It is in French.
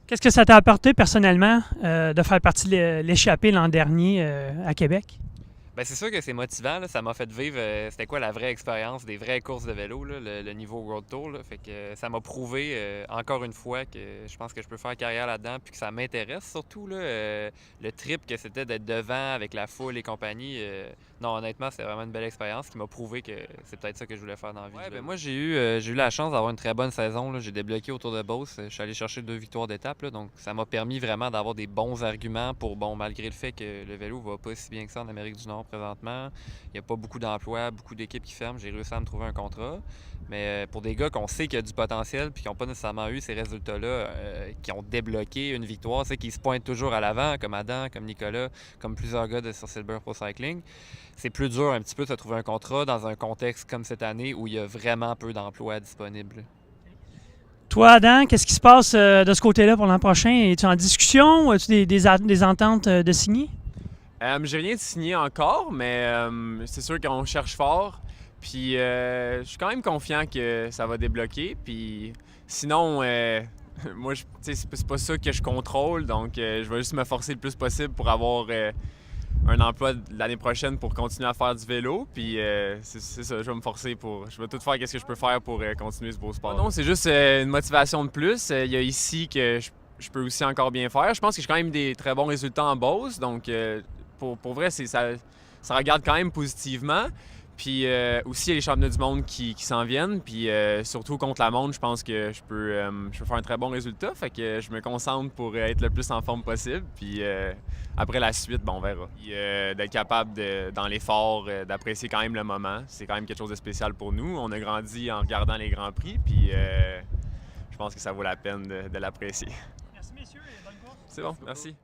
Qu'est-ce que ça t'a apporté personnellement de faire partie de l'échappée l'an dernier à Québec? Ben, c'est sûr que c'est motivant, là. Ça m'a fait vivre, c'était quoi la vraie expérience, des vraies courses de vélo, là, le niveau World Tour, là. Fait que ça m'a prouvé, encore une fois, que je pense que je peux faire carrière là-dedans, puis que ça m'intéresse surtout, là, le trip que c'était d'être devant avec la foule et compagnie. Non, honnêtement, c'est vraiment une belle expérience qui m'a prouvé que c'est peut-être ça que je voulais faire dans la vie. Ouais, ben moi, j'ai eu la chance d'avoir une très bonne saison, là. J'ai débloqué autour de Beauce. Je suis allé chercher 2 victoires d'étape, là, donc ça m'a permis vraiment d'avoir des bons arguments pour, bon, malgré le fait que le vélo va pas si bien que ça en Amérique du Nord présentement. Il n'y a pas beaucoup d'emplois, beaucoup d'équipes qui ferment. J'ai réussi à me trouver un contrat. Mais pour des gars qu'on sait qu'il y a du potentiel puis qui n'ont pas nécessairement eu ces résultats-là, qui ont débloqué une victoire, qui se pointent toujours à l'avant, comme Adam, comme Nicolas, comme plusieurs gars sur Silver Pro Cycling, c'est plus dur un petit peu de se trouver un contrat dans un contexte comme cette année où il y a vraiment peu d'emplois disponibles. Toi, Adam, qu'est-ce qui se passe de ce côté-là pour l'an prochain? Es-tu en discussion? As-tu des ententes de signer? J'ai rien de signé encore, mais c'est sûr qu'on cherche fort. Puis je suis quand même confiant que ça va débloquer. Puis sinon, moi, c'est pas ça que je contrôle. Donc, je vais juste me forcer le plus possible pour avoir un emploi l'année prochaine pour continuer à faire du vélo. Puis c'est ça, je vais me forcer pour. Je vais tout faire ce que je peux faire pour continuer ce beau sport. Non, c'est juste une motivation de plus. Il y a ici que je peux aussi encore bien faire. Je pense que j'ai quand même des très bons résultats en Beauce. Donc, pour vrai, ça regarde quand même positivement. Puis aussi, il y a les championnats du monde qui s'en viennent. Puis surtout contre la montre, je pense que je peux faire un très bon résultat. Fait que je me concentre pour être le plus en forme possible. Puis après la suite, bon, on verra. Puis d'être capable, dans l'effort, d'apprécier quand même le moment. C'est quand même quelque chose de spécial pour nous. On a grandi en regardant les Grands Prix. Puis je pense que ça vaut la peine de l'apprécier. Merci, messieurs, et bonne course. C'est bon, merci.